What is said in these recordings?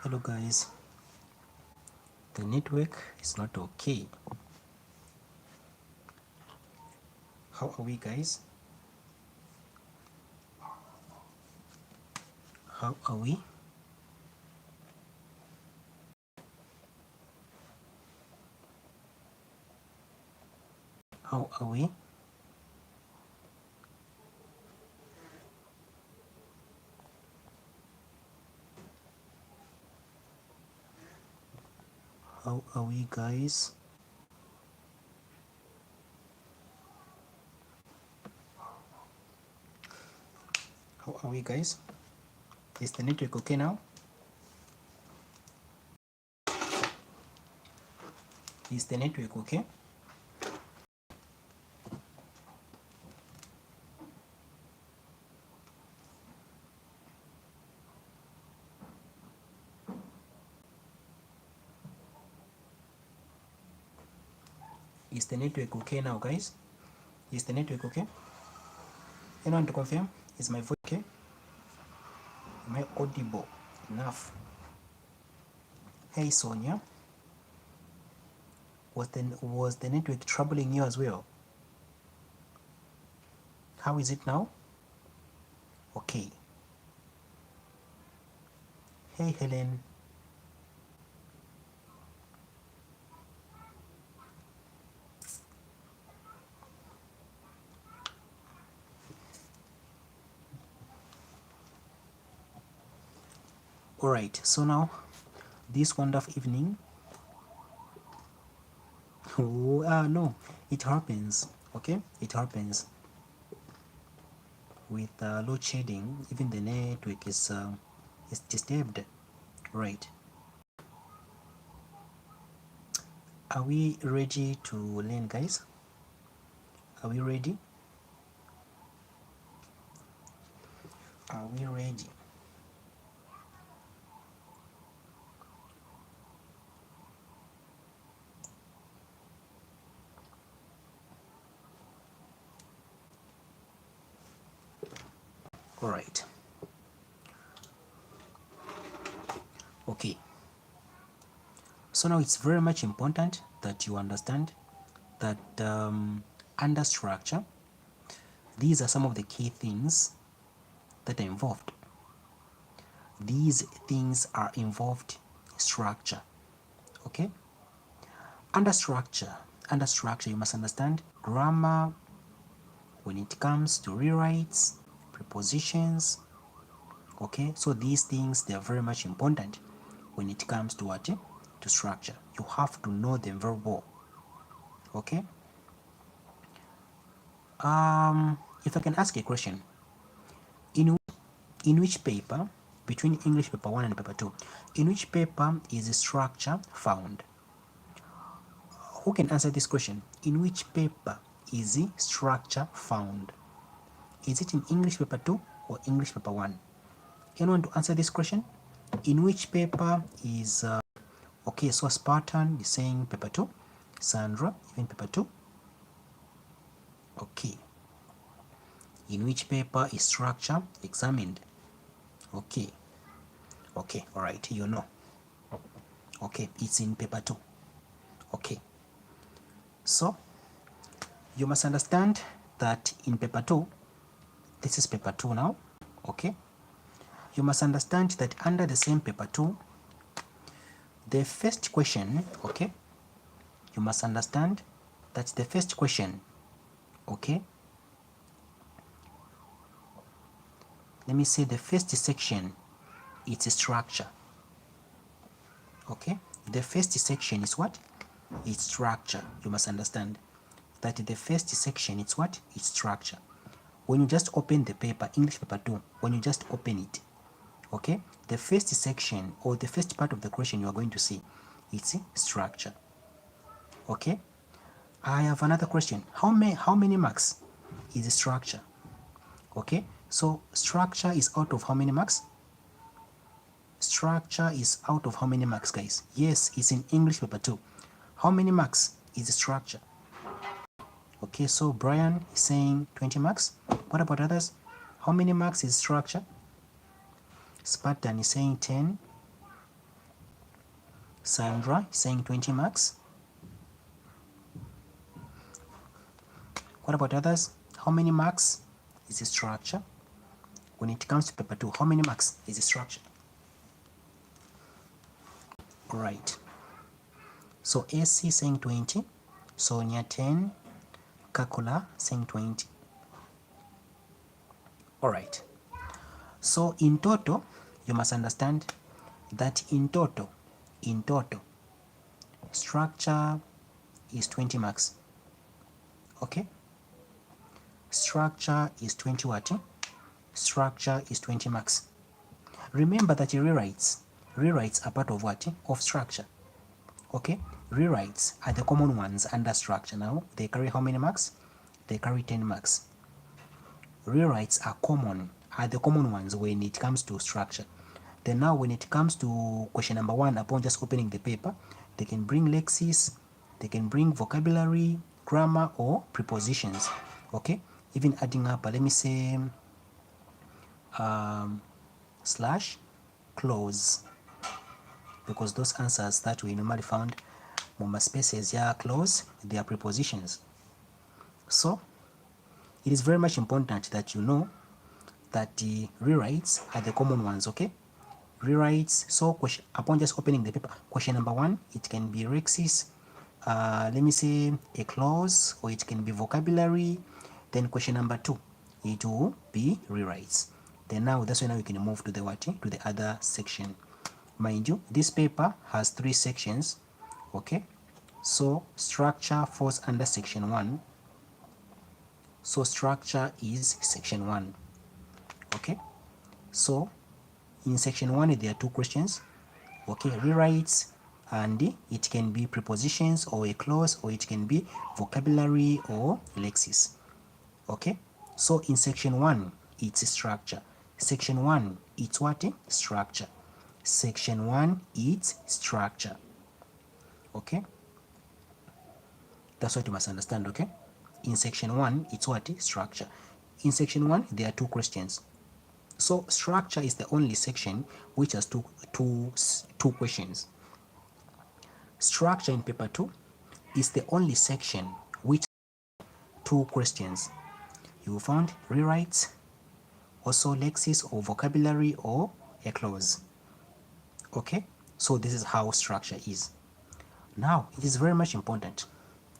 Hello guys, the network is not okay. How are we guys? How are we? How are we? How are we guys? How are we guys? Is the network okay now? Is the network okay? Is the network okay now guys? Is the network okay? Anyone to confirm? Is my voice okay? Am I audible enough? Hey Sonia, was the network troubling you as well? How is it now? Okay. Hey Helen. Alright, so now this wonderful evening. Oh, no, it happens. Okay, it happens with load shedding. Even the network is disturbed. Right? Are we ready to learn, guys? Are we ready? Are we ready? All right. Okay. So now it's very much important that you understand that under structure, these are some of the key things that are involved. These things are involved structure. Okay? Under structure, you must understand grammar when it comes to rewrites, prepositions. Okay, so these things, they are very much important when it comes to what? To structure. You have to know them very well. Okay. If I can ask a question, in which paper, between English paper 1 and paper 2, in which paper is the structure found? Who can answer this question? In which paper is the structure found? Is it in English paper 2 or English paper 1? Anyone to answer this question? In which paper is okay, so Spartan is saying paper 2. Sandra, even paper 2. Okay. In which paper is structure examined? Okay. Okay, all right, you know. Okay, it's in paper 2. Okay. So, you must understand that in paper 2, this is paper 2 now. Okay. You must understand that under the same paper 2, the first question, okay, you must understand that the first question, okay, let me say the first section, it's a structure. Okay, the first section is what? It's structure. You must understand that the first section, it's what? It's structure. When you just open the paper, English paper 2, when you just open it, okay, the first section or the first part of the question you are going to see, it's structure. Okay, I have another question. How many marks is structure? Okay, so structure is out of how many marks? Structure is out of how many marks, guys? Yes, it's in English paper 2. How many marks is structure? Okay, so Brian is saying 20 marks. What about others? How many marks is structure? Spartan is saying 10. Sandra saying 20 marks. What about others? How many marks is the structure? When it comes to paper 2, how many marks is the structure? Right. So AC saying 20, Sonia 10, Kakula saying 20. Alright. So in total, you must understand that in total, structure is 20 marks. Okay? Structure is 20 what? Structure is 20 marks. Remember that rewrites are part of what? Of structure. Okay? Rewrites are the common ones under structure. Now, they carry how many marks? They carry 10 marks. Rewrites are the common ones when it comes to structure. Then now when it comes to question number 1, upon just opening the paper, they can bring lexis, they can bring vocabulary, grammar, or prepositions. Okay? Even adding up, let me say, slash clause, because those answers that we normally found moma spaces, yeah, clause, they are prepositions. So it is very much important that you know that the rewrites are the common ones. Okay? Rewrites, so question, upon just opening the paper, question number 1, it can be lexis, let me say a clause, or it can be vocabulary. Then question number 2, it will be rewrites. Then now that's when we can move to the what? To the other section. Mind you, this paper has 3 sections. Okay? So structure falls under section 1. So structure is section 1. Okay? So in section 1 there are 2 questions. Okay, rewrites, and it can be prepositions or a clause, or it can be vocabulary or lexis. Okay, so in section 1 it's structure. Section 1 it's what? Structure. Section 1 it's structure. Okay, that's what you must understand. Okay, in section 1 it's what? Structure. In section 1 there are 2 questions. So structure is the only section which has two questions. Structure in paper 2 is the only section which has 2 questions. You found rewrites, also lexis or vocabulary or a clause. Okay, so this is how structure is. Now it is very much important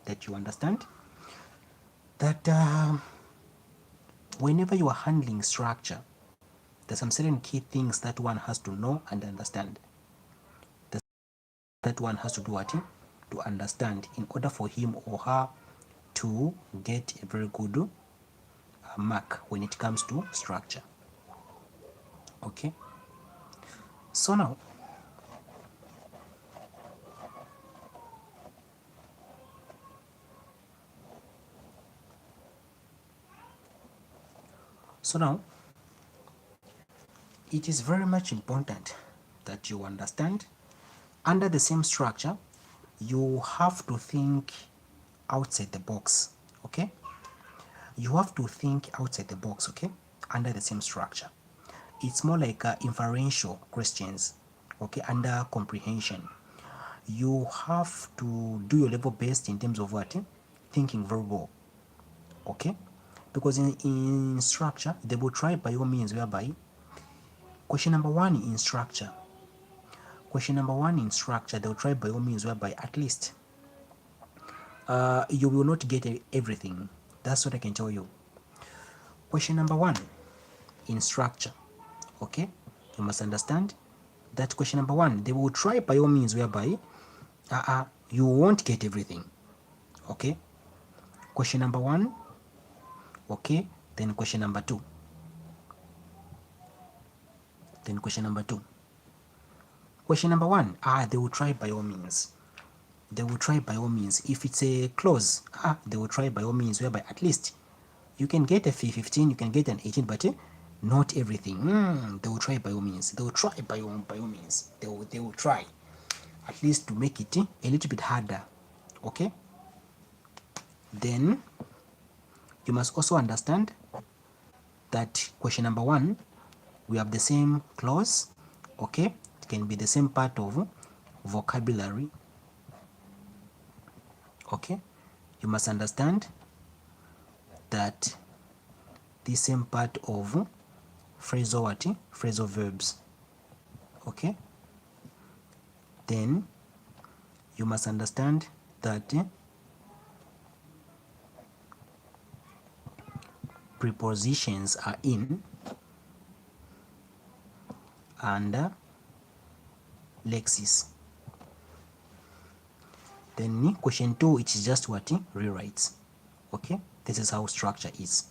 that you understand that whenever you are handling structure, there's some certain key things that one has to know and understand. That one has to do what? To understand in order for him or her to get a very good mark when it comes to structure. Okay, so now it is very much important that you understand under the same structure you have to think outside the box. Okay, you have to think outside the box. Okay, under the same structure it's more like inferential questions. Okay, under comprehension you have to do your level best in terms of what? Thinking very well. Okay, because in structure they will try by all means whereby question number 1 in structure they will try by all means whereby at least you will not get everything. That's what I can tell you. Question number 1 in structure, okay, you must understand that question number 1 they will try by all means whereby you won't get everything. Okay, question number 1. Okay, then question number 2. Then question number 2. Question number 1, they will try by all means. They will try by all means. If it's a clause, they will try by all means whereby at least you can get a 15, you can get an 18, but not everything. They will try by all means. They will try by all means. They will try at least to make it a little bit harder. Okay? Then you must also understand that question number 1, we have the same clause. Okay? It can be the same part of vocabulary. Okay, you must understand that the same part of phrasal what? Phrasal verbs. Okay, then you must understand that prepositions are in and lexis. Then question 2, it is just what? Rewrites. Okay, this is how structure is.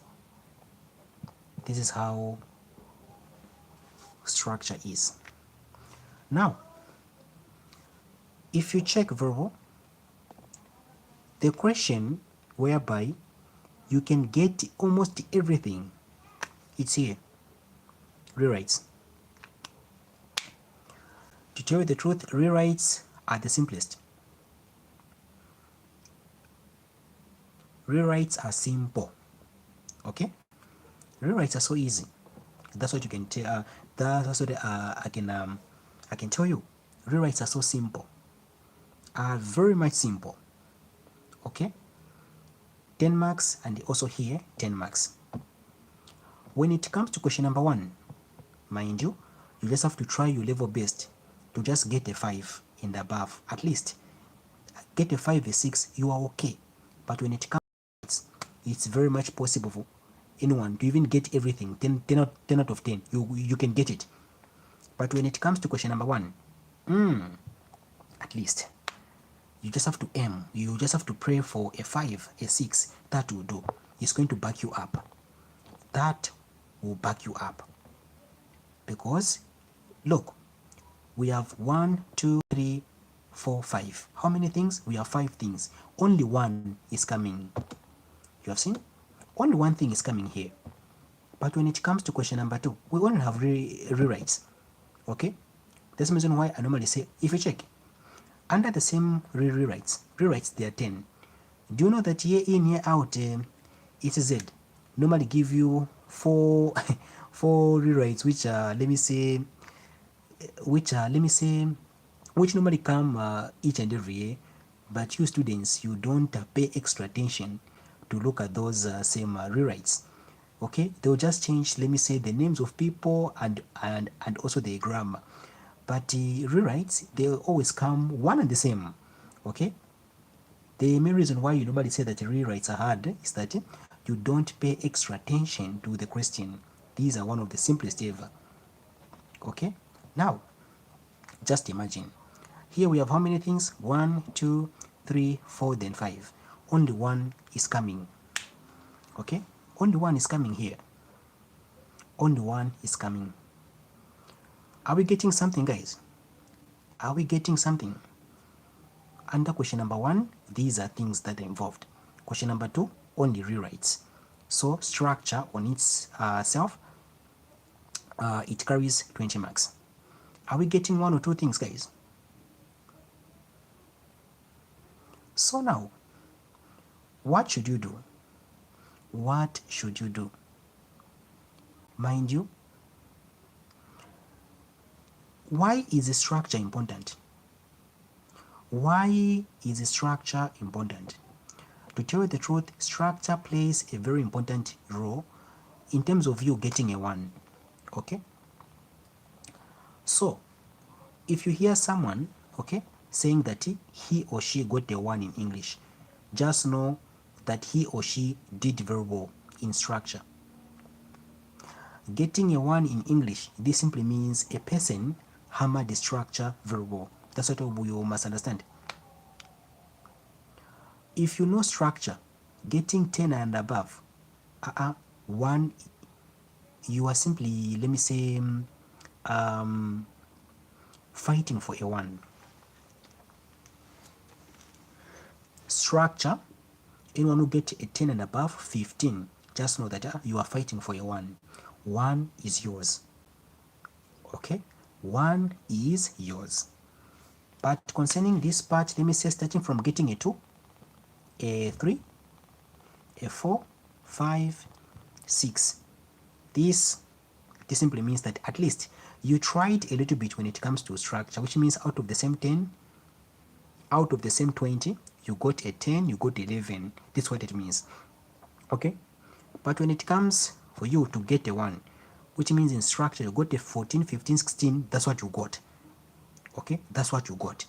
This is how structure is. Now, if you check verbal, the question whereby you can get almost everything, it's here. Rewrites. To tell you the truth, rewrites are the simplest. Rewrites are simple. Okay, rewrites are so easy. That's what you can tell. That's what I can tell you. Rewrites are so simple. Are very much simple. Okay, 10 marks, and also here 10 marks. When it comes to question number 1, mind you, you just have to try your level best to just get a 5 and above. At least get a 5, a 6, you are okay. But when it comes, it's very much possible for anyone to even get everything 10 out of 10. You can get it. But when it comes to question number 1, at least you just have to aim. You just have to pray for a 5, a 6. That will do. It's going to back you up. That will back you up. Because look, we have 1, 2, 3, 4, 5. How many things? We have 5 things. Only one is coming. You have seen? Only one thing is coming here. But when it comes to question number 2, we only have rewrites. Okay? That's the reason why I normally say, if you check, under the same rewrites, there are 10. Do you know that year in, year out, it's Z normally give you 4 rewrites, which normally come each and every year, but you students, you don't pay extra attention to look at those same rewrites. Okay, they'll just change, let me say, the names of people and also the grammar, but rewrites, they always come one and the same. Okay, the main reason why you normally say that rewrites are hard is that you don't pay extra attention to the question. These are one of the simplest ever. Okay, now just imagine, here we have how many things? 1, 2, 3, 4, then 5. Only one is coming. Okay, only one is coming here. Only one is coming. Are we getting something, guys? Are we getting something? Under question number 1, these are things that are involved. Question number 2, only rewrites. So structure on its self, it carries 20 marks. Are we getting 1 or 2 things, guys? So now, what should you do? What should you do? Mind you, why is the structure important? Why is the structure important? To tell you the truth, structure plays a very important role in terms of you getting a 1. Okay? So, if you hear someone, okay, saying that he or she got a 1 in English, just know that he or she did very well in structure. Getting a 1 in English, this simply means a person hammered the structure very well. That's what you must understand. If you know structure, getting 10 and above, 1, you are simply, let me say, fighting for a 1. Structure, anyone who gets a 10 and above, 15, just know that you are fighting for a 1. 1 is yours. Okay? 1 is yours. But concerning this part, let me say, starting from getting a 2, a 3, a 4, 5, 6. This simply means that at least you tried a little bit when it comes to structure, which means out of the same 10, out of the same 20, you got a 10, you got 11. That's what it means. Okay? But when it comes for you to get a 1, which means in structure you got a 14, 15, 16, that's what you got. Okay? That's what you got.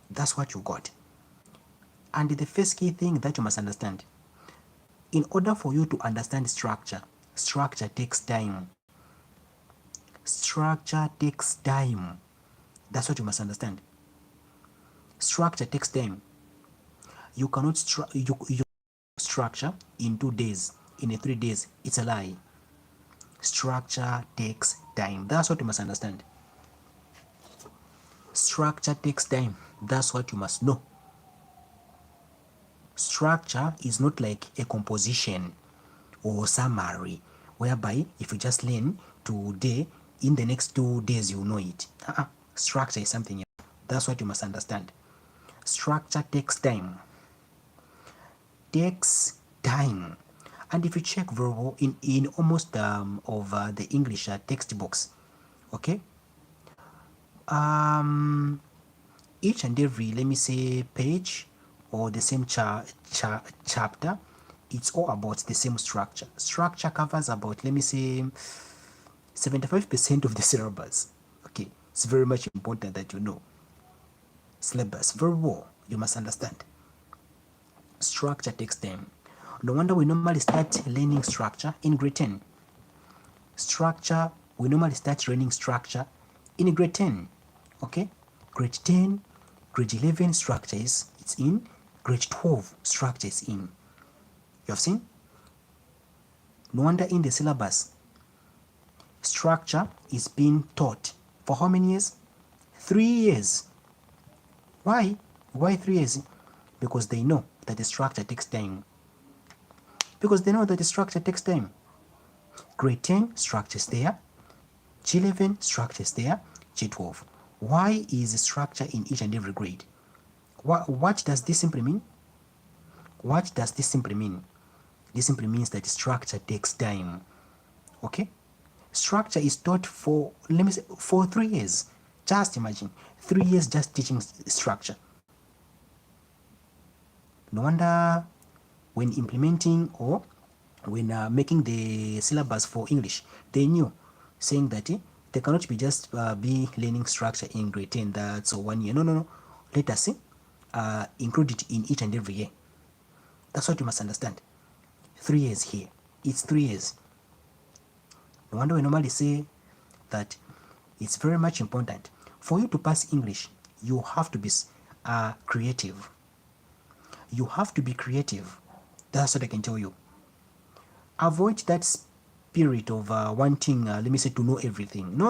That's what you got. And the first key thing that you must understand, in order for you to understand structure, structure takes time. Structure takes time. That's what you must understand. Structure takes time. You cannot structure in 2 days, in 3 days. It's a lie. Structure takes time. That's what you must understand. Structure takes time. That's what you must know. Structure is not like a composition or summary, whereby if you just learn today, in the next 2 days you know it. Structure is something else. That's what you must understand. Structure takes time. Takes time. And if you check very well in almost of the English textbooks, okay, each and every, let me say, page or the same chapter, it's all about the same structure. Structure covers about, let me say, 75% of the syllabus. Okay, it's very much important that you know syllabus very well. You must understand. Structure takes time. No wonder we normally start learning structure in grade 10. Structure, we normally start learning structure in grade 10. Okay? Grade 10, grade 11 structure it's in. Grade 12 structure is in. You have seen? No wonder in the syllabus, structure is being taught for how many years? 3 years. Why? Why 3 years? Because they know that the structure takes time. Because they know that the structure takes time. Grade 10 structure is there. G11 structure is there. G12. Why is the structure in each and every grade? What does this simply mean? What does this simply mean? This simply means that the structure takes time. Okay? Structure is taught for, let me say, for 3 years. Just imagine, 3 years just teaching structure. No wonder when implementing or when making the syllabus for English, they knew, saying that they cannot be just be learning structure in grade 10, that's 1 year. No. Let us include it in each and every year. That's what you must understand. 3 years here. It's 3 years. No wonder we normally say that it's very much important. For you to pass English, you have to be creative. You have to be creative. That's what I can tell you. Avoid that spirit of wanting, let me say, to know everything. No.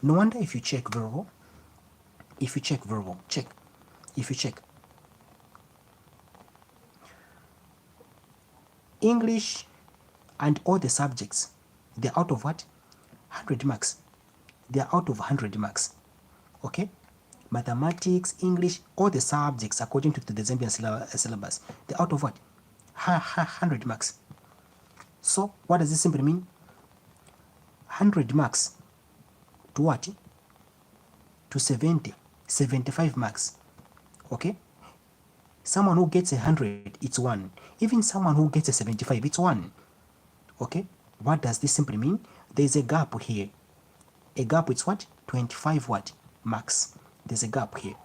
No wonder if you check verbal, check. If you check English and all the subjects, they're out of what? 100 marks. They're out of 100 marks. Okay? Mathematics, English, all the subjects according to the Zambian syllabus, they're out of what? 100 marks. So, what does this simply mean? 100 marks to what? To 75 marks. Okay? Someone who gets 100, it's 1. Even someone who gets a 75, it's 1. Okay? What does this simply mean? There's a gap here. A gap, it's what? 25 what? Marks. There's a gap here.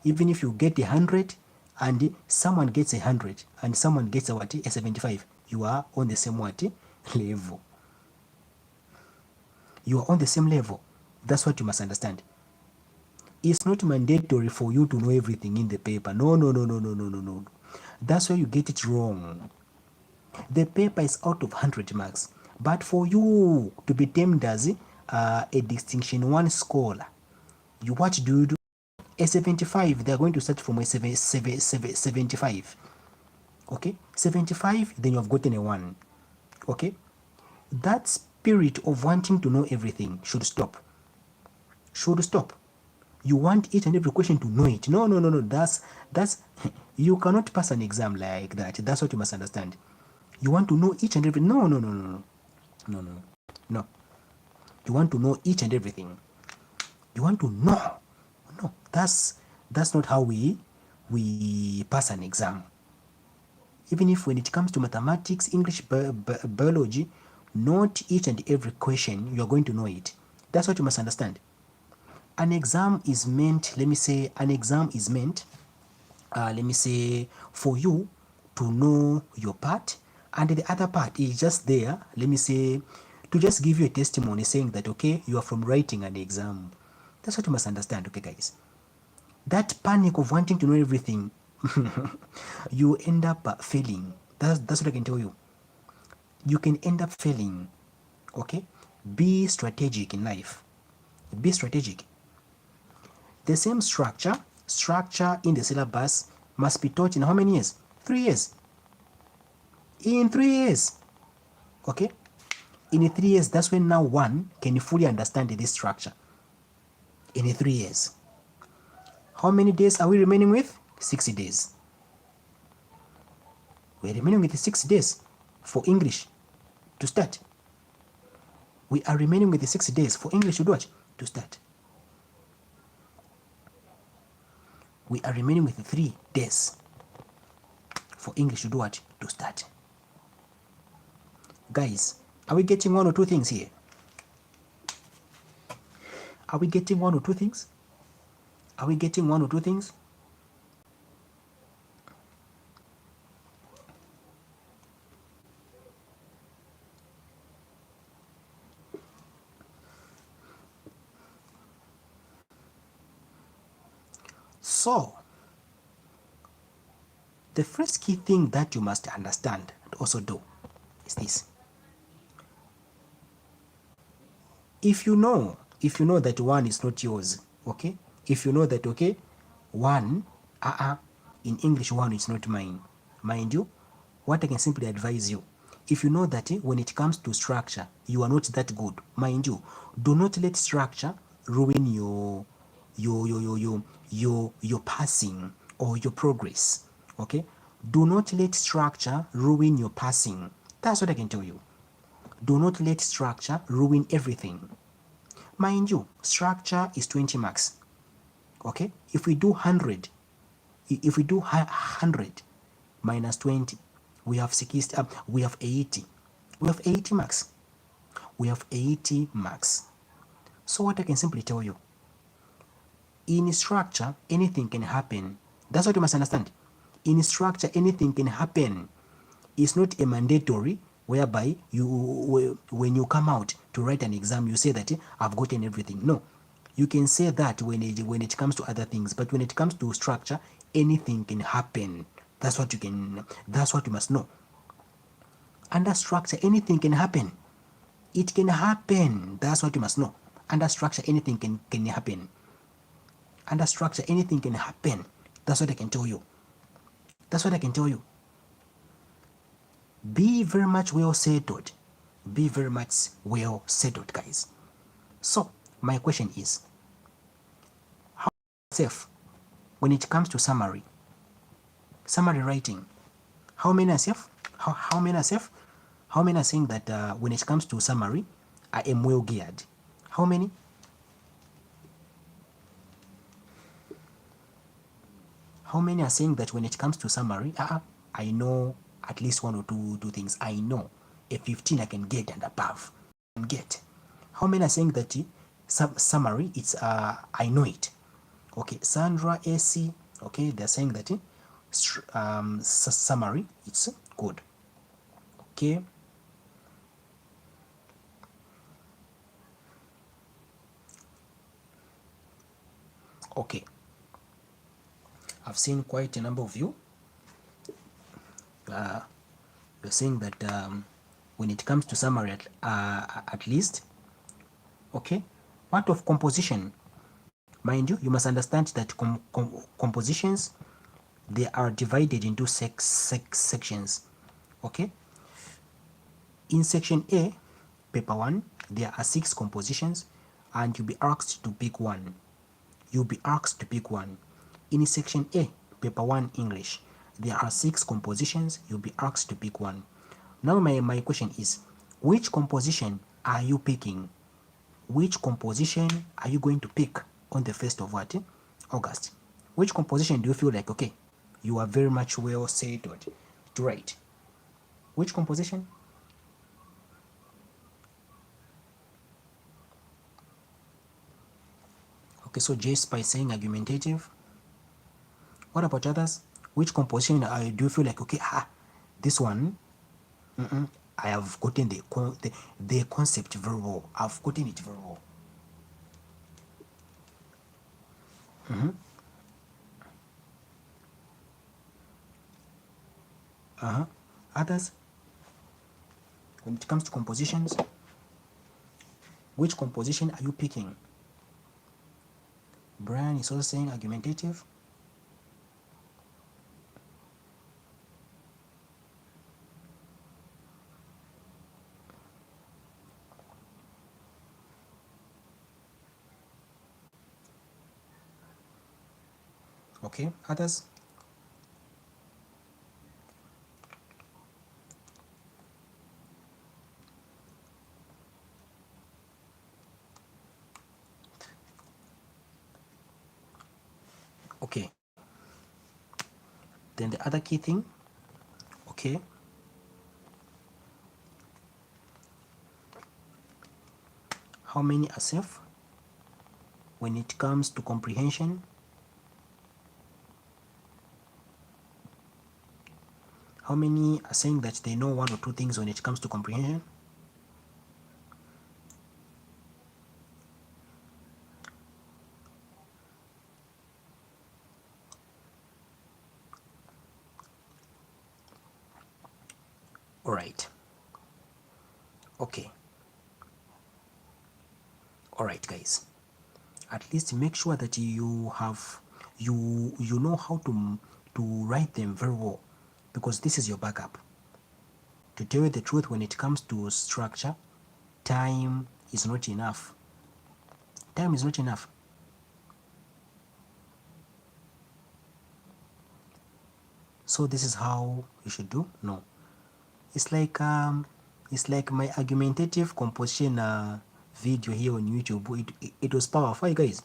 Even if you get 100 and someone gets 100 and someone gets a 75, you are on the same what? Level. You are on the same level. That's what you must understand. It's not mandatory for you to know everything in the paper. No. That's where you get it wrong. The paper is out of 100 marks. But for you to be termed as a distinction 1 scholar, what do you do? A 75, they're going to start from a 75. Okay? 75, then you have gotten a 1. Okay? That spirit of wanting to know everything should stop. Should stop. You want each and every question to know it. No. That's you cannot pass an exam like that. That's what you must understand. You want to know each and every. No. You want to know each and everything. You want to know. No, that's not how we pass an exam. Even if when it comes to mathematics, English, biology, not each and every question you're going to know it. That's what you must understand. An exam is meant, let me say, for you to know your part, and the other part is just there, let me say, to just give you a testimony saying that, okay, you are from writing an exam. That's what you must understand, okay, guys? That panic of wanting to know everything, you end up failing. That's what I can tell you. You can end up failing, okay? Be strategic in life. Be strategic. The same structure in the syllabus must be taught in how many years? 3 years. In 3 years, okay? In 3 years, that's when now one can fully understand this structure. In 3 years. How many days are we remaining with? 60 days. We're remaining with 6 days for English to start. We are remaining with 6 days for English to do what? To start. We are remaining with 3 days for English to do what? To start. Guys, are we getting one or two things here? Are we getting one or two things? Are we getting one or two things? So, the first key thing that you must understand and also do is this. If you know that one is not yours, okay? If you know that, okay, one, in English, one is not mine. Mind you, what I can simply advise you, if you know that when it comes to structure, you are not that good, mind you, do not let structure ruin your passing or your progress, okay? Do not let structure ruin your passing. That's what I can tell you. Do not let structure ruin everything. Mind you, structure is 20 marks, okay? If we do 100 minus 20, we have 60, we have 80. We have 80 marks. We have 80 marks. So what I can simply tell you, in structure, anything can happen. That's what you must understand. In structure, anything can happen. It's not a mandatory whereby when you come out to write an exam, you say that I've gotten everything. No. You can say that when it comes to other things, but when it comes to structure, anything can happen. That's what you must know. Under structure, anything can happen. It can happen. That's what you must know. Under structure, anything can happen. Under structure, anything can happen. That's what I can tell you. That's what I can tell you. Be very much well settled. Be very much well settled, guys. So, my question is, how safe when it comes to summary writing? How many are safe? How many are safe? How many are saying that when it comes to summary, I am well geared? How many? How many are saying that when it comes to summary, I know at least one or two things. I know a 15 I can get and above. I can get. How many are saying that summary, it's I know it? Okay, Sandra, AC, okay, they're saying that summary, it's good. Okay. Okay. I've seen quite a number of you. You're saying that when it comes to summary, at least, okay. Part of composition, mind you, you must understand that compositions, they are divided into sections, okay. In section A, paper 1, there are 6 compositions, and you'll be asked to pick one. You'll be asked to pick one. In section A, paper 1 English, there are 6 compositions. You'll be asked to pick one. Now my question is, which composition are you picking? which composition are you going to pick on the 1st of what? August. Which composition do you feel like, okay, you are very much well settled to write? Which composition? Okay, so just by saying argumentative. What about others? Which composition do you feel like, okay, this one, I have gotten the concept very well. I've gotten it very well. Others, when it comes to compositions, which composition are you picking? Brian is also saying argumentative. Okay, others? Okay. Then the other key thing, okay, how many are safe when it comes to comprehension? How many are saying that they know one or two things when it comes to comprehension? All right. Okay. All right, guys. At least make sure that you have you know how to write them very well, because this is your backup. To tell you the truth, when it comes to structure, time is not enough. Time is not enough. So this is how you should do? No. It's like my argumentative composition video here on YouTube. It was powerful, guys.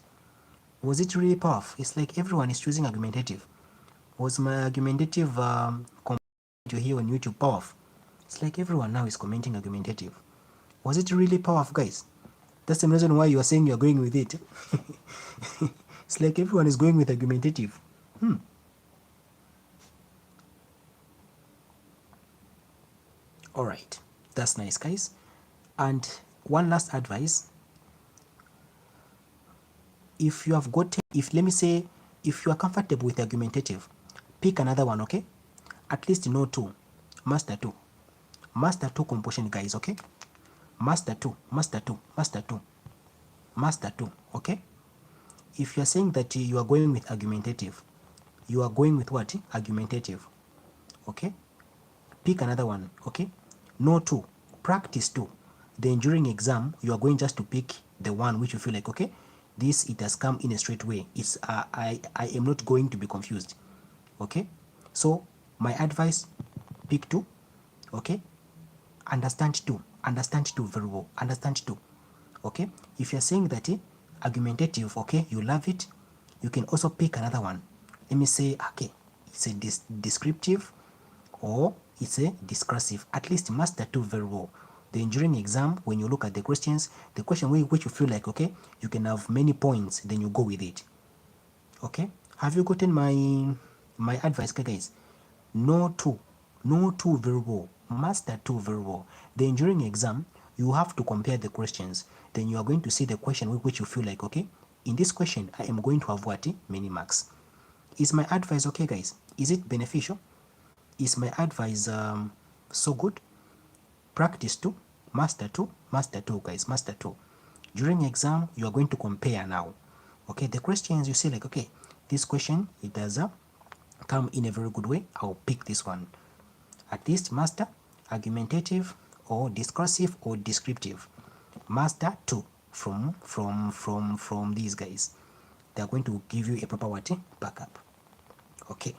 Was it really powerful? It's like everyone is choosing argumentative. Was my argumentative video here on YouTube powerful? It's like everyone now is commenting argumentative. Was it really powerful, guys? That's the reason why you are saying you're going with it. It's like everyone is going with argumentative. All right, that's nice, guys. And one last advice: if you have got, let me say, if you are comfortable with argumentative, pick another one, okay? At least know two. Master two. Master two composition, guys, okay? Master two, master two, master two, master two, okay? If you are saying that you are going with argumentative, you are going with what? Argumentative, okay? Pick another one, okay? Know two. Practice two. Then during exam, you are going just to pick the one which you feel like, okay, this, it has come in a straight way. It's I am not going to be confused, okay? So my advice, pick two, okay? Understand two very well. Understand two, okay? If you're saying that argumentative, okay, you love it, you can also pick another one. Let me say, okay, it's a descriptive or it's a discursive. At least master two very well. Then during exam, when you look at the questions, the question which you feel like, okay, you can have many points, then you go with it, okay? Have you gotten my advice, guys? Know two very well, master two very well. Then during exam, you have to compare the questions. Then you are going to see the question which you feel like, okay, in this question I am going to have what? Many marks. Is my advice okay, guys? Is it beneficial? Is my advice so good? Practice two, master two, guys, master two. During exam, you are going to compare now, okay? The questions you see like, okay, this question, it does come in a very good way, I'll pick this one. At least master argumentative or discursive or descriptive. Master two from these guys. They are going to give you a proper what? Backup. Okay.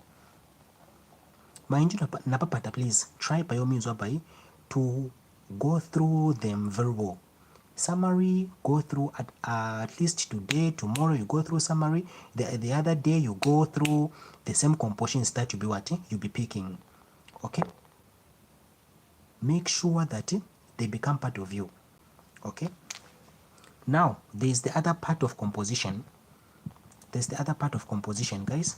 Mind you, napapata, please try by all means to go through them very well. Summary, go through at least today, tomorrow you go through summary, the other day you go through the same compositions that you'll be picking. Okay, make sure that they become part of you. Okay, now there's the other part of composition. There's the other part of composition, guys.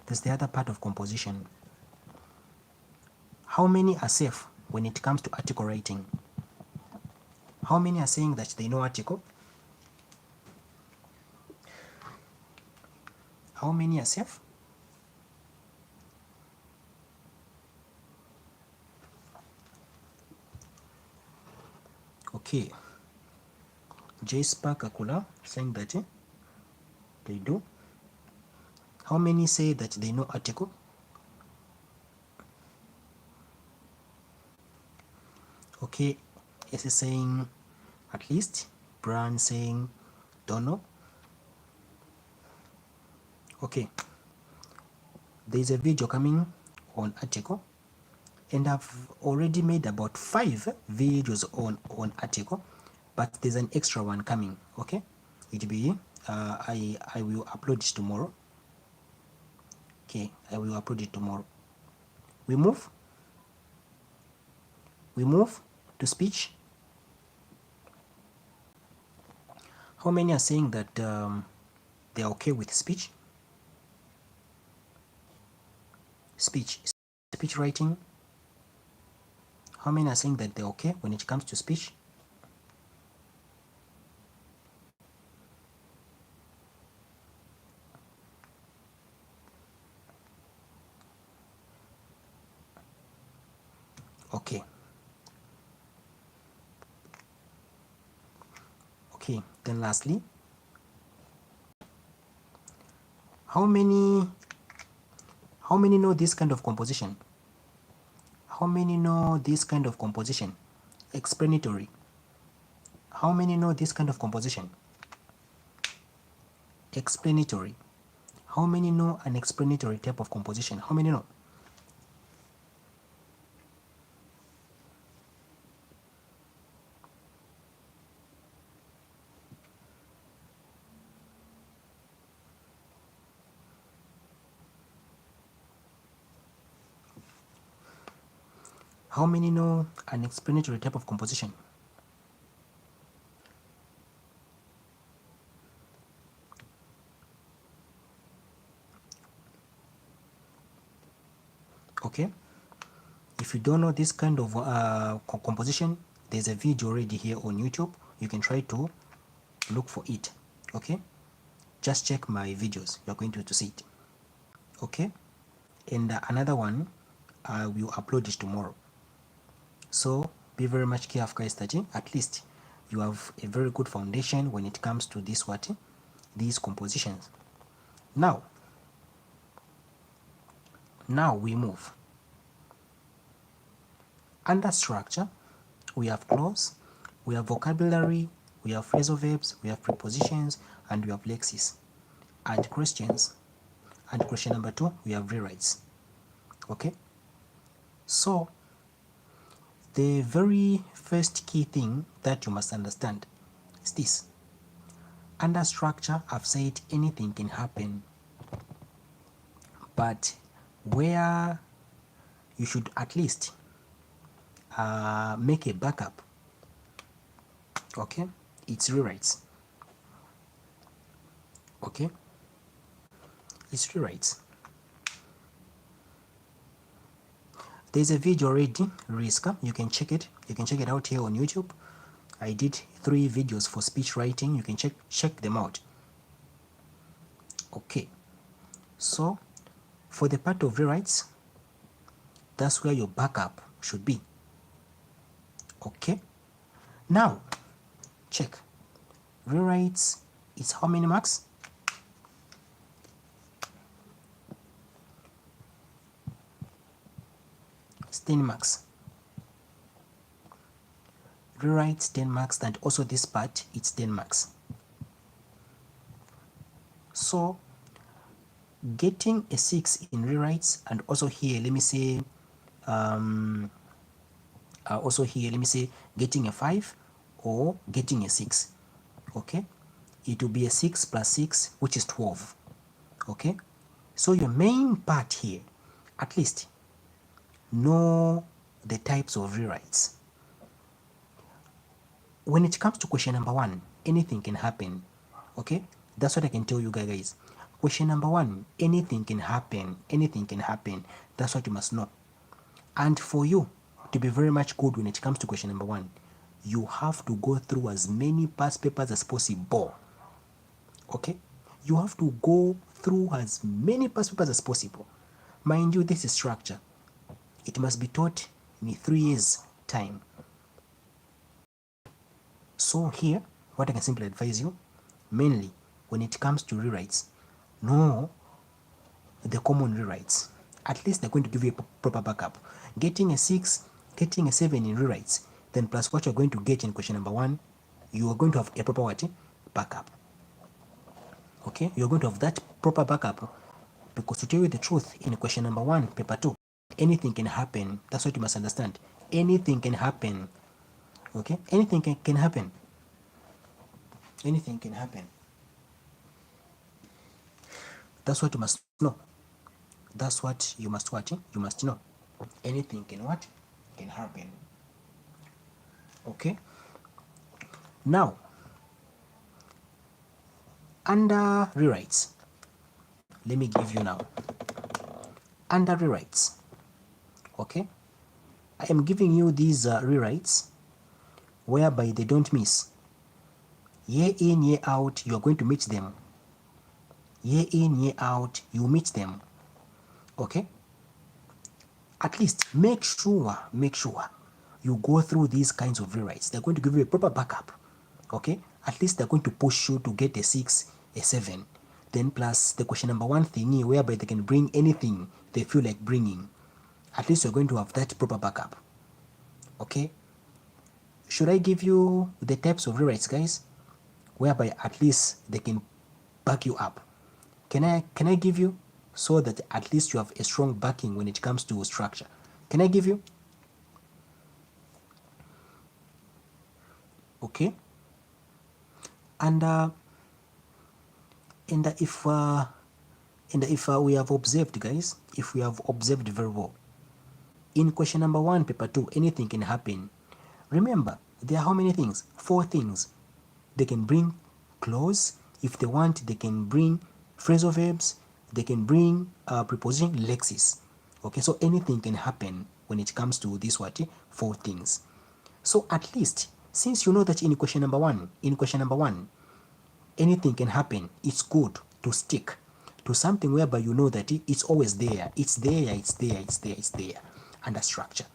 There's the other part of composition. How many are safe when it comes to article writing? How many are saying that they know article? How many are safe? Okay. J-Spark Akula saying that they do. How many say that they know article? Okay, S is saying at least. Brian saying don't know. Okay, there's a video coming on article, and I've already made about 5 videos on article, but there's an extra one coming. Okay, it'll be I will upload it tomorrow. Okay, I will upload it tomorrow. We move to speech. How many are saying that they're okay with speech? Speech writing. How many are saying that they're okay when it comes to speech? Okay. Okay, then lastly, how many know this kind of composition? How many know this kind of composition? Explanatory. How many know this kind of composition? Explanatory. How many know an explanatory type of composition? How many know? How many know an explanatory type of composition? Okay. If you don't know this kind of composition, there's a video already here on YouTube. You can try to look for it. Okay. Just check my videos. You're going to see it. Okay. And another one, I will upload it tomorrow. So be very much careful, guys, that at least you have a very good foundation when it comes to these compositions. Now we move. Under structure, we have clause, we have vocabulary, we have phrasal verbs, we have prepositions, and we have lexis, and questions. And question number 2, we have rewrites. Okay, so the very first key thing that you must understand is this. Under structure, I've said anything can happen, but where you should at least make a backup, okay, it's rewrites. Okay, it's rewrites. There's a video already, Riska. You can check it out here on YouTube. I did 3 videos for speech writing. You can check them out. Okay, so for the part of rewrites, that's where your backup should be. Okay, now check. Rewrites is how many marks? It's 10 marks. Rewrites 10 marks, and also this part, it's 10 marks. So getting a 6 in rewrites, and also here, let me say, getting a 5 or getting a 6. Okay, it will be a 6 plus 6, which is 12. Okay, so your main part here, at least know the types of rewrites. When it comes to question number 1, anything can happen. Okay, that's what I can tell you guys. Question number 1, anything can happen. Anything can happen. That's what you must know. And for you to be very much good when it comes to question number 1, you have to go through as many past papers as possible. Okay, you have to go through as many past papers as possible. Mind you, this is structure. It must be taught in 3 years time. So here, what I can simply advise you, mainly when it comes to rewrites, know the common rewrites. At least they're going to give you a proper backup. Getting a 6, getting a 7 in rewrites, then plus what you're going to get in question number 1, you are going to have a proper what? Backup. Okay, you're going to have that proper backup, because to tell you the truth, in question number 1, paper 2, anything can happen. That's what you must understand. Anything can happen. Okay, anything can happen. Anything can happen. That's what you must know. That's what you must watch. You must know. Anything can what? Can happen. Okay. Now, under rewrites, let me give you now. Under rewrites, okay, I am giving you these rewrites whereby they don't miss. Year in, year out, you are going to meet them. Year in, year out, you meet them. Okay? At least make sure you go through these kinds of rewrites. They're going to give you a proper backup. Okay? At least they're going to push you to get a 6, a 7. Then plus the question number 1 thingy whereby they can bring anything they feel like bringing. At least you're going to have that proper backup. Okay? Should I give you the types of rewrites, guys? Whereby at least they can back you up. Can I give you, so that at least you have a strong backing when it comes to structure? Can I give you? Okay. And if we have observed, guys, if we have observed very well, in question number 1, paper 2, anything can happen. Remember, there are how many things? 4 things. They can bring clause. If they want, they can bring phrasal verbs. They can bring preposition, lexis. Okay, so anything can happen when it comes to these 4 things. So at least, since you know that in question number 1, anything can happen, it's good to stick to something whereby you know that it's always there. It's there under structure.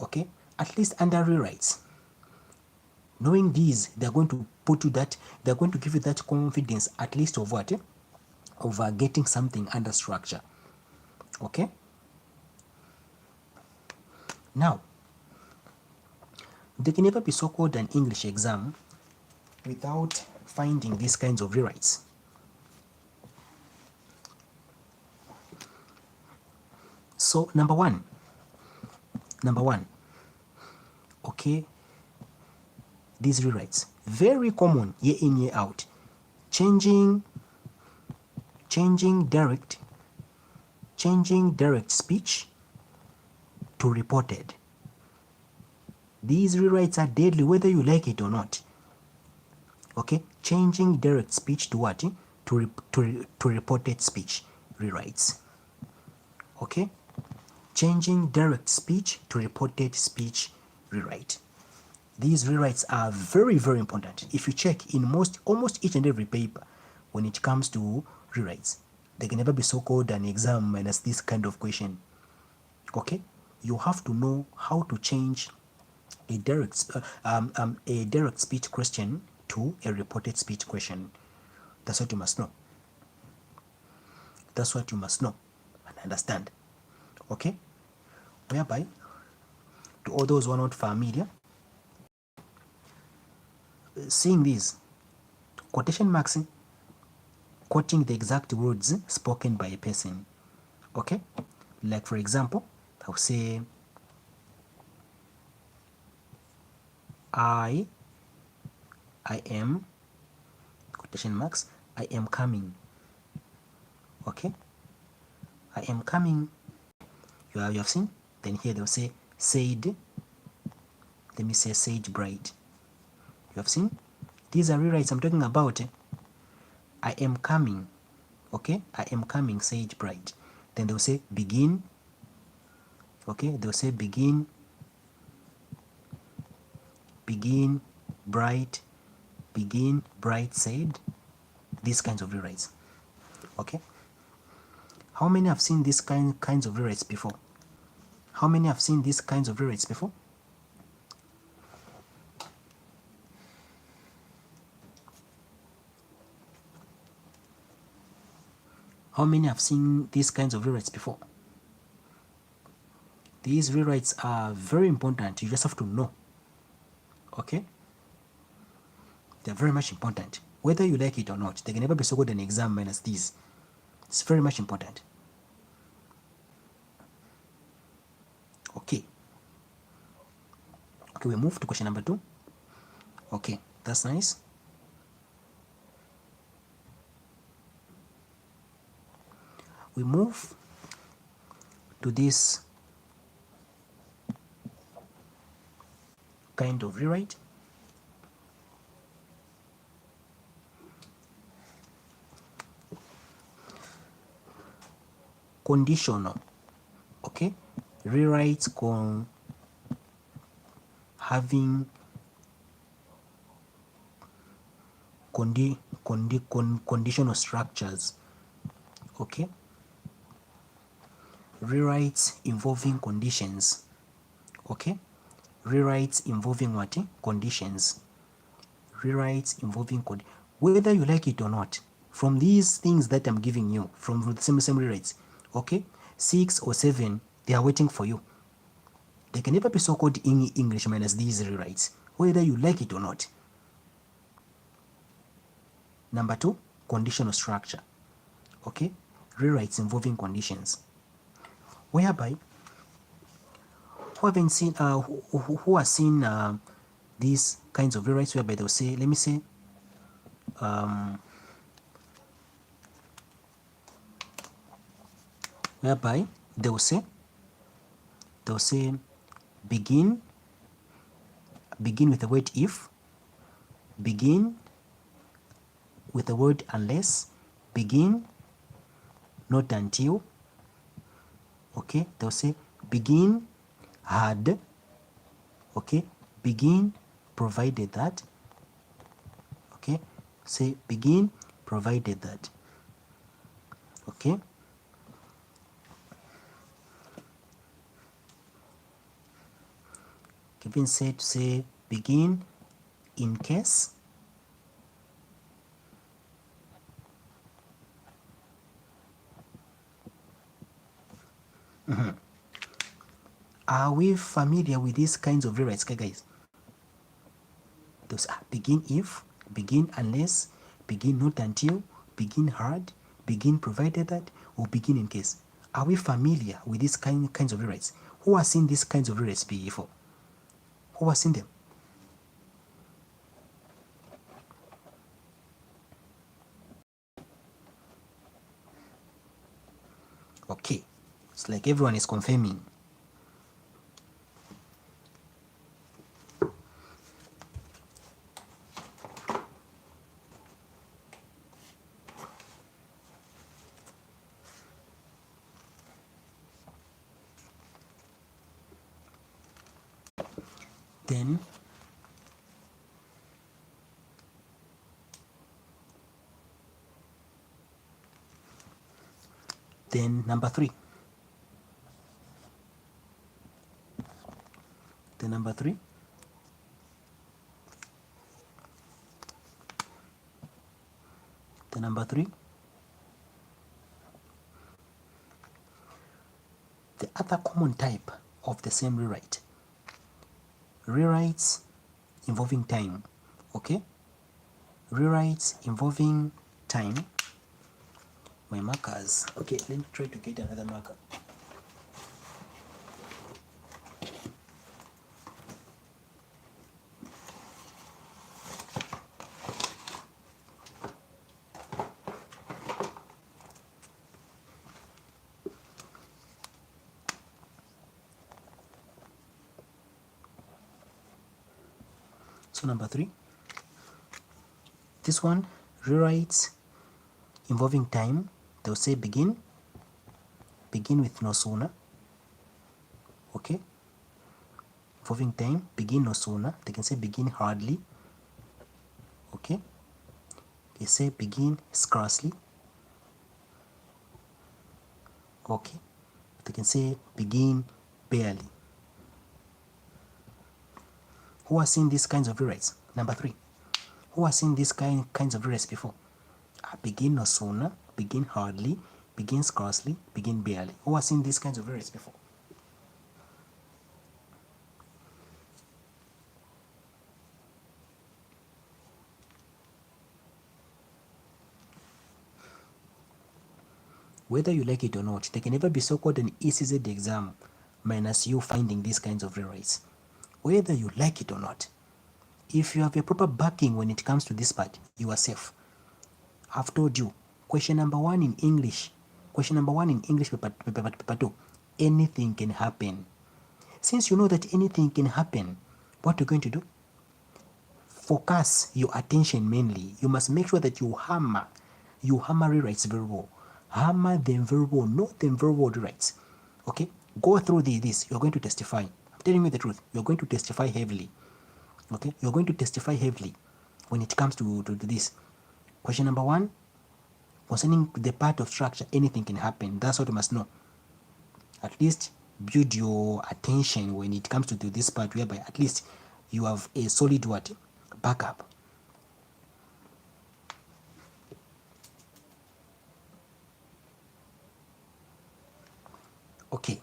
Okay, at least under rewrites, knowing these, they're going to put you that, they're going to give you that confidence, at least of what? Of getting something under structure. Okay? Now, there can never be so-called an English exam without finding these kinds of rewrites. So, number one, okay, these rewrites, very common year in, year out. Changing direct speech to reported. These rewrites are deadly whether you like it or not. Okay, changing direct speech to what? To reported speech rewrites. Okay, changing direct speech to reported speech rewrite. These rewrites are very, very important. If you check in almost each and every paper, when it comes to rewrites, there can never be so-called an exam minus this kind of question. Okay, you have to know how to change a direct speech question to a reported speech question. That's what you must know. That's what you must know and understand. Okay, whereby to all those who are not familiar, seeing these quotation marks, quoting the exact words spoken by a person. Okay, like for example, I'll say, I I am, quotation marks, I am coming. Okay, I am coming. You have seen. Then here they'll say said. Let me say Sage Bright. You have seen. These are rewrites I'm talking about. I am coming. Okay, I am coming, Sage Bright. Then they'll say begin. Okay, they'll say begin, begin, bright, begin, bright said. These kinds of rewrites. Okay, how many have seen these kinds of rewrites before? How many have seen these kinds of rewrites before? How many have seen these kinds of rewrites before? These rewrites are very important. You just have to know. Okay, they're very much important. Whether you like it or not, they can never be so good in exam minus these. It's very much important. Okay. Okay, we move to question number 2. Okay, that's nice. We move to this kind of rewrite. Conditional. Okay, rewrites having conditional structures. Okay, rewrites involving conditions. Okay, rewrites involving what? Conditions. Rewrites involving whether you like it or not, from these things that I'm giving you, from the same rewrites, okay, 6 or 7, they are waiting for you. They can never be so called in English minus these rewrites, whether you like it or not. Number 2, conditional structure. Okay, rewrites involving conditions, whereby who haven't seen who has seen these kinds of rewrites whereby they'll say, let me say, whereby they'll say begin with the word if, begin with the word unless, begin not until. Okay, they'll say begin had. Okay, begin provided that. Okay, say begin provided that. Okay, Kevin said to say begin in case. Are we familiar with these kinds of rewrites, okay, guys? Those are begin if, begin unless, begin not until, begin hard, begin provided that, or begin in case. Are we familiar with these kinds of rewrites? Who has seen these kinds of rewrites before? Who has seen them? Okay, it's like everyone is confirming. Then number 3. The number 3. The number 3. The other common type of the same rewrite. Rewrites involving time. Okay? Rewrites involving time. My markers. Okay, let me try to get another marker. So number 3, this one, rewrites involving time, they'll say begin with no sooner. Okay, involving time, begin no sooner. They can say begin hardly. Okay, they say begin scarcely. Okay, they can say begin barely. Who has seen these kinds of rewrites? Number 3, who has seen these kinds of rewrites before? Begin no sooner, begin hardly, begin scarcely, begin barely. Who has seen these kinds of rewrites before? Whether you like it or not, there can never be so-called an ECZ exam minus you finding these kinds of rewrites. Whether you like it or not, if you have a proper backing when it comes to this part, you are safe. I've told you, question number 1 in English paper 2, anything can happen. Since you know that anything can happen, what you're going to do? Focus your attention mainly. You must make sure that you hammer rewrites very well. Hammer them very well, not them very well rewrites. Okay? Go through this. You're going to testify. I'm telling you the truth. You're going to testify heavily. Okay? You're going to testify heavily when it comes to this. Question number 1, concerning the part of structure, anything can happen. That's what you must know. At least build your attention when it comes to this part, whereby at least you have a solid what? Backup. Okay,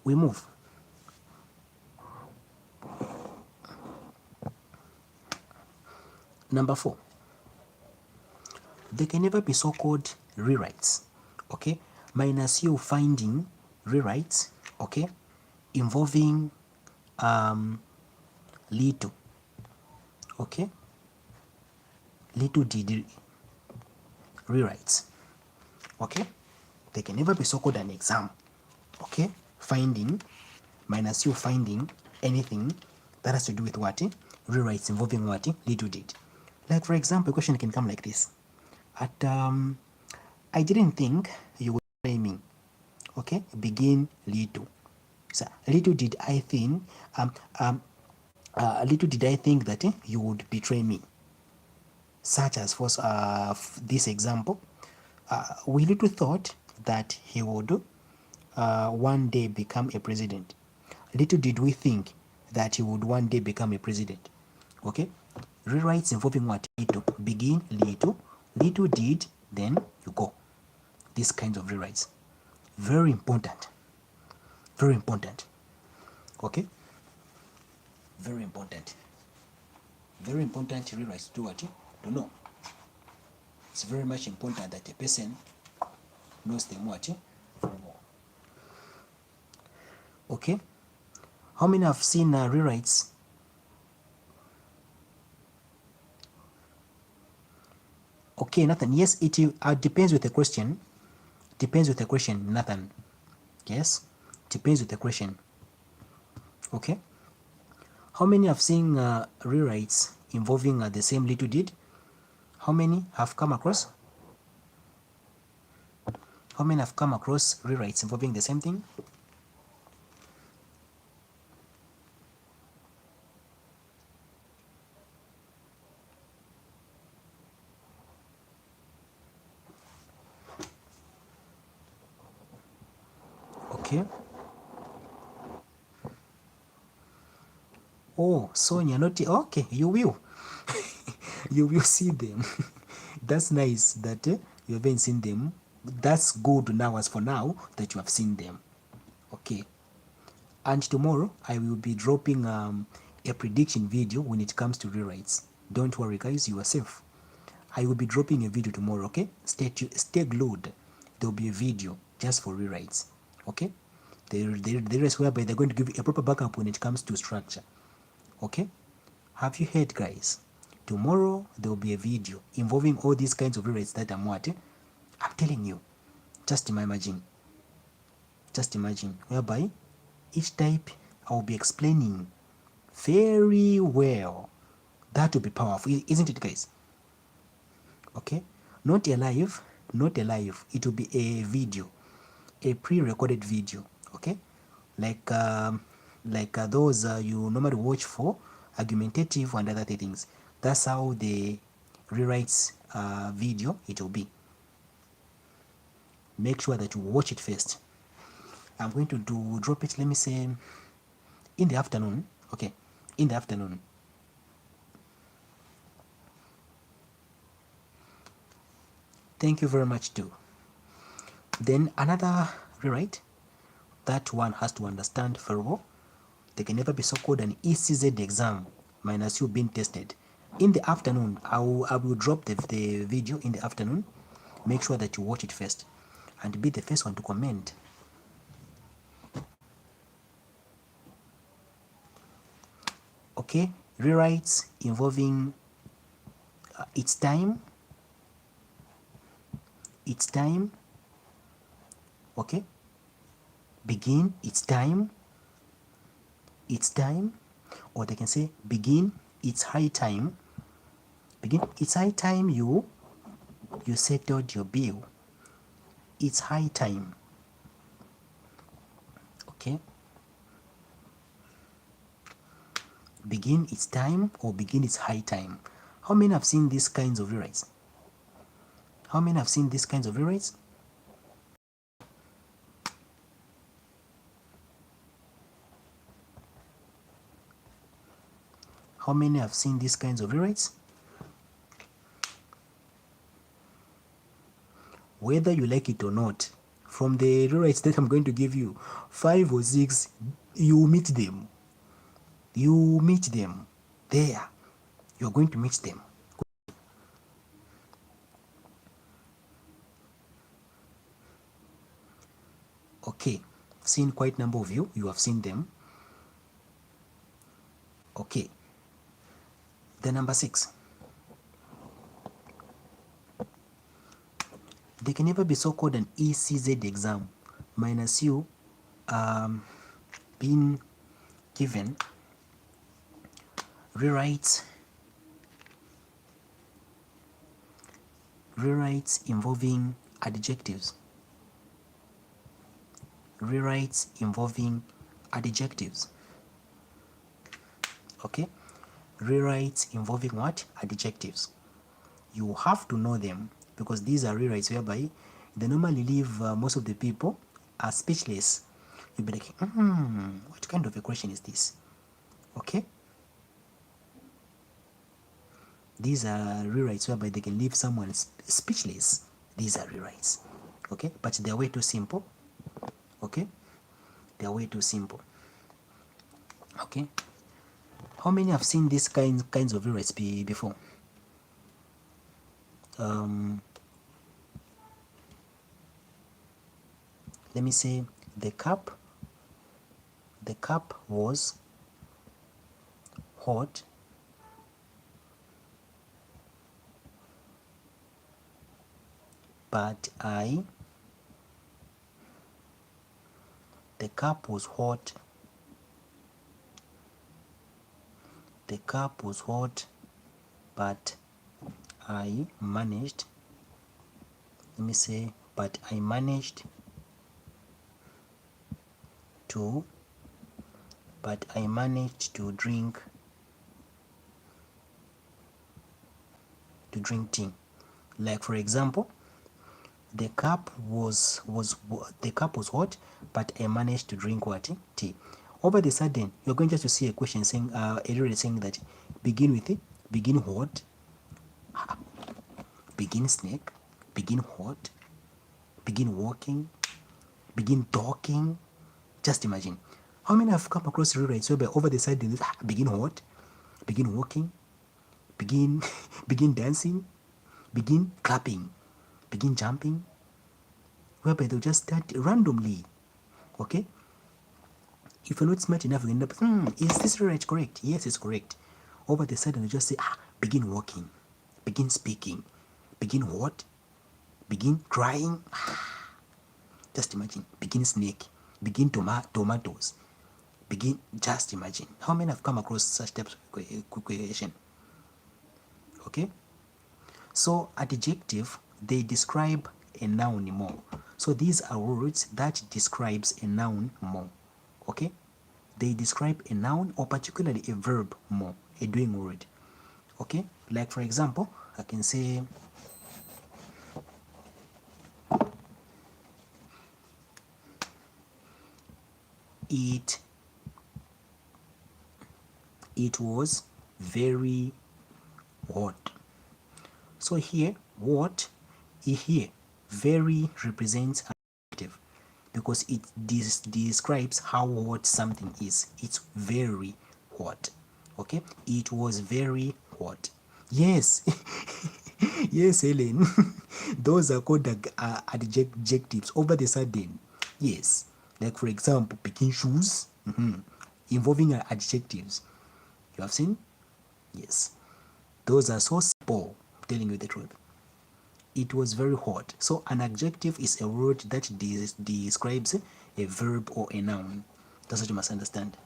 we move. Number 4, there can never be so-called rewrites, okay, minus you finding rewrites, okay, involving little, okay, little did rewrites, okay. They can never be so-called an exam, okay, finding minus you finding anything that has to do with what? Rewrites involving what? Little did. Like for example, a question can come like this. I didn't think you would betray me. Okay, begin little. So little did I think that you would betray me. Such as for this example, we little thought that he would one day become a president. Little did we think that he would one day become a president. Okay, rewrites involving what? Little, begin little did, then you go. These kinds of rewrites, very important, okay, very important rewrites to what? To know. It's very much important that a person knows them what? Okay, how many have seen rewrites? Okay, Nathan. Yes, it depends with the question. Nathan. Yes, depends with the question. Okay. How many have seen rewrites involving the same little did? How many have come across? How many have come across rewrites involving the same thing? Okay. Oh, Sonia, not okay. You will. You will see them. That's nice that you haven't seen them. That's good now, as for now, that you have seen them. Okay. And tomorrow I will be dropping a prediction video when it comes to rewrites. Don't worry, guys, you are safe. I will be dropping a video tomorrow. Okay, stay glued. There will be a video just for rewrites. Okay, there is whereby they're going to give you a proper backup when it comes to structure. Okay, have you heard, guys? Tomorrow there will be a video involving all these kinds of rewrites that I'm telling you. Just imagine whereby each type I will be explaining very well. That will be powerful, isn't it, guys? Okay, not a live, not a live. It will be a video, a pre-recorded video. Okay, like those you normally watch for argumentative and other things. That's how the rewrites video it will be. Make sure that you watch it first. I'm going to drop it, let me say, in the afternoon. Okay, in the afternoon. Thank you very much too. Then another rewrite, that one has to understand very well. They can never be so called an ECZ exam minus you being tested. In the afternoon, I will drop the video in the afternoon. Make sure that you watch it first and be the first one to comment. Okay, rewrites involving its time, okay, begin, its time, or they can say begin, it's high time, begin, it's high time you settled your bill, it's high time. Okay, begin, it's time, or begin, it's high time. How many have seen these kinds of rewrites? How many have seen these kinds of rewrites? How many have seen these kinds of rewrites? Whether you like it or not, from the rewrites that I'm going to give you, 5 or 6, you meet them. You meet them there. You're going to meet them. Okay, seen quite a number of you. You have seen them. Okay. The number 6. They can never be so called an ECZ exam minus you being given rewrites involving adjectives. Rewrites involving adjectives. Okay, rewrites involving what? Adjectives. You have to know them because these are rewrites whereby they normally leave most of the people are speechless. You'll be like, what kind of a question is this? Okay, these are rewrites whereby they can leave someone speechless. These are rewrites. Okay, but they're way too simple. Okay, they're way too simple. Okay, how many have seen these kinds of rewrites before? Let me say the cup was hot but the cup was hot but I managed, let me say, but I managed to drink tea. Like for example, the cup was hot, but I managed to drink what? Tea. Over the sudden, you're going just to see a question saying, a rewrite saying that begin with it, begin hot, begin snake, begin hot, begin walking, begin talking. Just imagine. How many have come across rewrites whereby over the side they begin hot, begin walking, begin begin dancing, begin clapping, begin jumping, whereby they'll just start randomly. Okay? If you're not smart enough, you end up, is this rewrite correct? Yes, it's correct. Over the side, they'll just say, begin walking, begin speaking, begin what? Begin crying. Just imagine. Begin snake, begin tomatoes, begin. Just imagine how many have come across such types of equation. Okay, so adjective, they describe a noun more. So these are words that describes a noun more. Okay, they describe a noun or particularly a verb more, a doing word. Okay, like for example, I can say it was very hot. So here, what here very represents an adjective because it describes how hot something is. It's very hot. Okay, it was very hot. Yes. Yes, Helen. Those are called adjectives over the sudden. Yes, like for example, picking shoes, involving adjectives. You have seen? Yes, those are so simple. Telling you the truth. It was very hot. So an adjective is a word that describes a verb or a noun. That's what you must understand.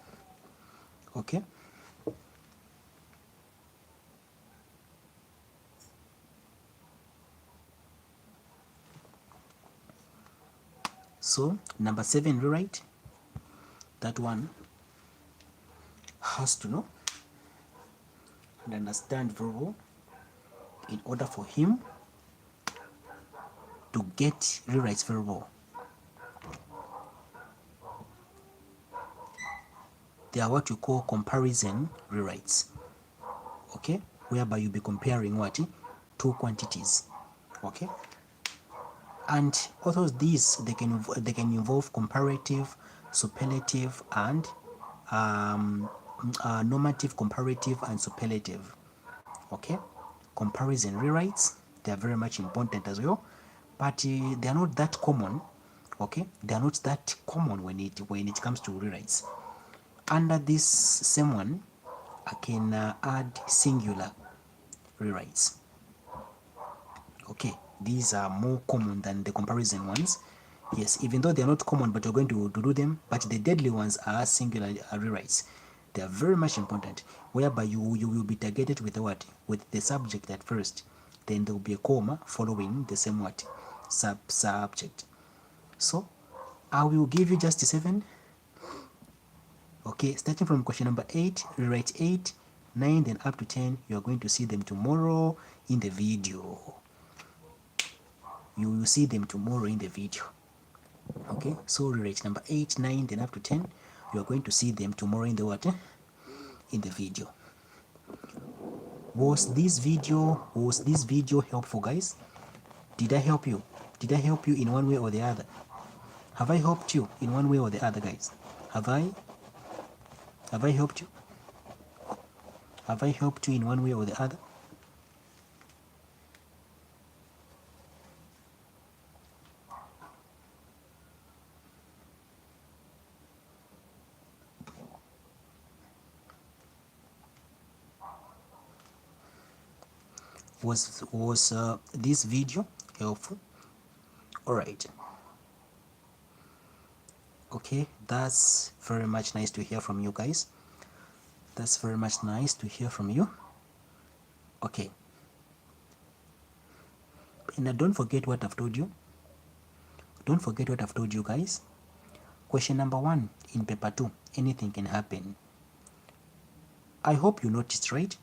Okay. So number 7, rewrite. That one has to know and understand verbal in order for him to get rewrites verbal. They are what you call comparison rewrites. Okay, whereby you'll be comparing what? Two quantities. Okay, and also these they can involve comparative, superlative, and normative, comparative, and superlative. Okay, comparison rewrites, they are very much important as well, but they are not that common. Okay, they are not that common when it comes to rewrites. Under this same one, I can add singular rewrites. Okay, these are more common than the comparison ones. Yes, even though they're not common, but you're going to do them. But the deadly ones are singular rewrites. They are very much important, whereby you will be targeted with what? With the subject at first. Then there will be a comma following the same what? Subject. So, I will give you just 7. Okay, starting from question number 8, rewrite 8, 9, then up to 10. You are going to see them tomorrow in the video. You will see them tomorrow in the video. Okay, so rewrite number 8, 9, then up to 10. You are going to see them tomorrow in the what? In the video. Was this video helpful, guys? Did I help you? Did I help you in one way or the other? Have I helped you in one way or the other, guys? Have I helped you? Have I helped you in one way or the other? Was this video helpful? All right. Okay, that's very much nice to hear from you guys. That's very much nice to hear from you. Okay. And don't forget what I've told you. Don't forget what I've told you, guys. Question number 1 in paper 2, anything can happen. I hope you noticed, right?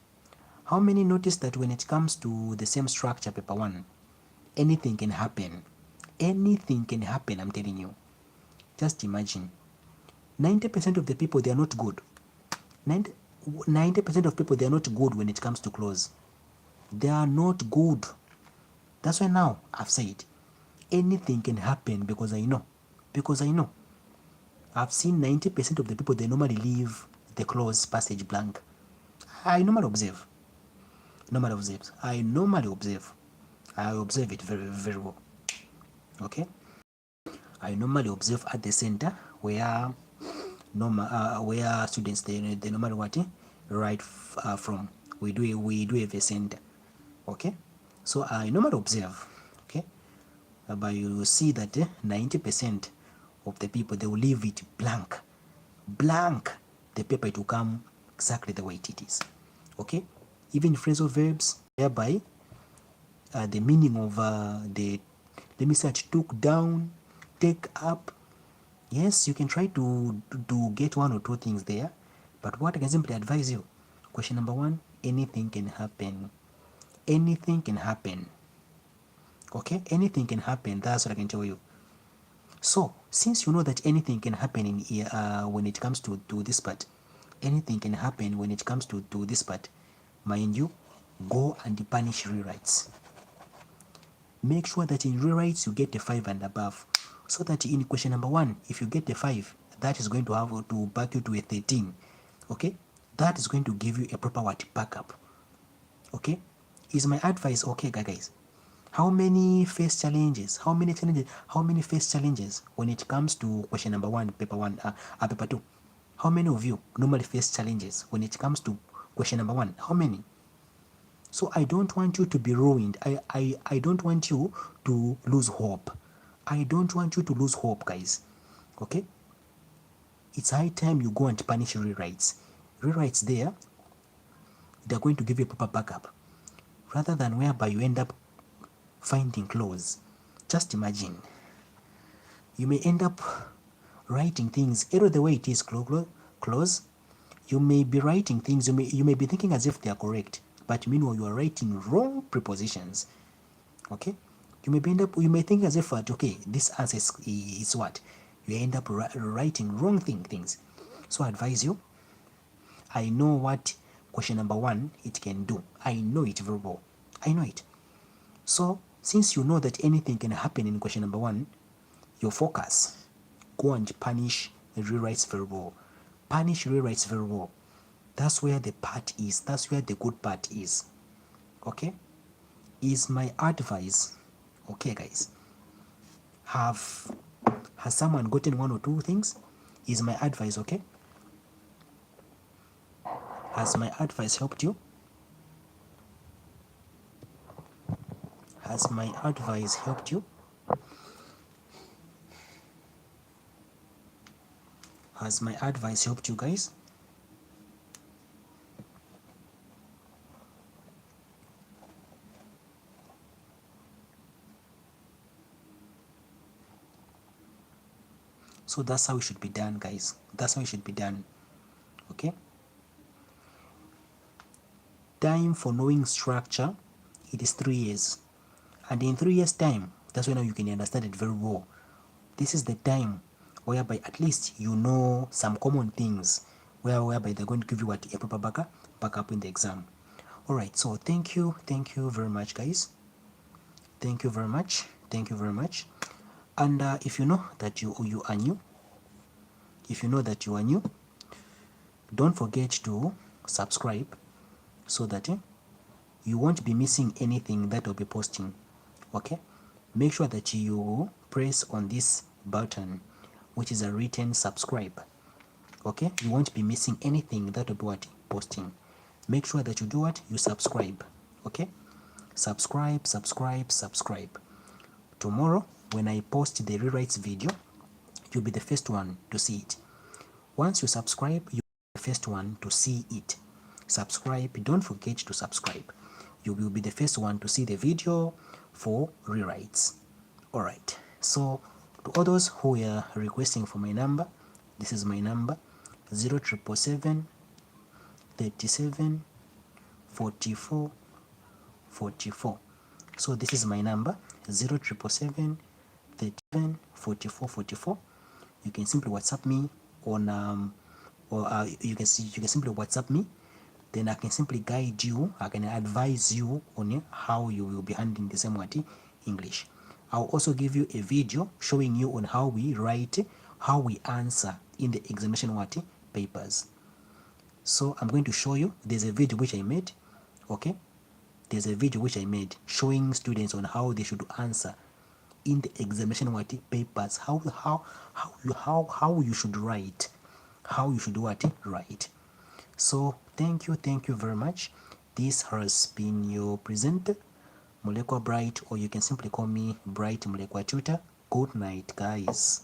How many noticed that when it comes to the same structure, paper 1, anything can happen? Anything can happen, I'm telling you. Just imagine. 90% of the people, they are not good. 90% of people, they are not good when it comes to clothes. They are not good. That's why now I've said anything can happen because I know. Because I know. I've seen 90% of the people, they normally leave the close passage blank. I normally observe. I normally observe. I observe it very, very well. Okay? I normally observe at the center where where students they normally what? Write from. We do have a center. Okay? So I normally observe. Okay? But you see that 90% of the people, they will leave it blank. blank the paper, it will come exactly the way it is. Okay, even phrasal verbs whereby the meaning of the, let me search, took down, take up. Yes, you can try to get one or two things there, but what I can simply advise you, question number one, anything can happen. Anything can happen. Okay, anything can happen. That's what I can tell you. So since you know that anything can happen in when it comes to this part, anything can happen when it comes to this part, mind you, go and punish rewrites. Make sure that in rewrites you get a 5 and above, so that in question number 1, if you get a 5, that is going to have to back you to a 13. Okay, that is going to give you a proper what backup. Okay, is my advice. Okay guys, how many face challenges, how many face challenges when it comes to question number 1, paper 1, paper 2? How many of you normally face challenges when it comes to question number 1? How many? So I don't want you to be ruined. I don't want you to lose hope. I don't want you to lose hope, guys. Okay? It's high time you go and punish rewrites. Rewrites there, they're going to give you a proper backup, rather than whereby you end up finding clause. Just imagine. You may end up writing things either the way it is clause. You may be writing things, you may be thinking as if they are correct, but meanwhile you are writing wrong prepositions. Okay, you may think as if okay, this answer is what, you end up writing wrong things. So I advise you, I know what question number 1 it can do. I know it very well. I know it. So since you know that anything can happen in question number 1, your focus, go and punish rewrites very well. Punish rewrites very well. That's where the part is. That's where the good part is. Okay, is my advice. Okay guys, has someone gotten 1 or 2 things? Is my advice okay? Has my advice helped you? Has my advice helped you? Has my advice helped you guys? So that's how it should be done, guys. That's how it should be done. Okay, time for knowing structure, it is 3 years, and in 3 years time, that's when you can understand it very well. This is the time whereby at least you know some common things, whereby they're going to give you what, a proper backup in the exam. All right, so thank you very much guys. Thank you very much. And if you know that you are new, don't forget to subscribe, so that you won't be missing anything that will be posting. Okay, make sure that you press on this button, which is a written subscribe. Okay, you won't be missing anything that will be what, posting. Make sure that you do what, you subscribe. Okay, subscribe. Tomorrow when I post the rewrites video, you'll be the first one to see it. Once you subscribe, you'll be the first one to see it. Subscribe, don't forget to subscribe. You will be the first one to see the video for rewrites. All right, so to all those who are requesting for my number, this is my number, 0777 37 44 44. So this is my number, 0777 37 44 44. You can simply WhatsApp me on you can simply WhatsApp me. Then I can simply guide you, I can advise you on how you will be handling the same what, English. I'll also give you a video showing you on how we write, how we answer in the examination what, papers. So I'm going to show you, there's a video which I made. Okay, there's a video which I made showing students on how they should answer in the examination what, papers, how you should write, how you should what, write. So thank you very much. This has been your presenter, Mulekwa Bright, or you can simply call me Bright Mulekwa Tutor. Good night guys.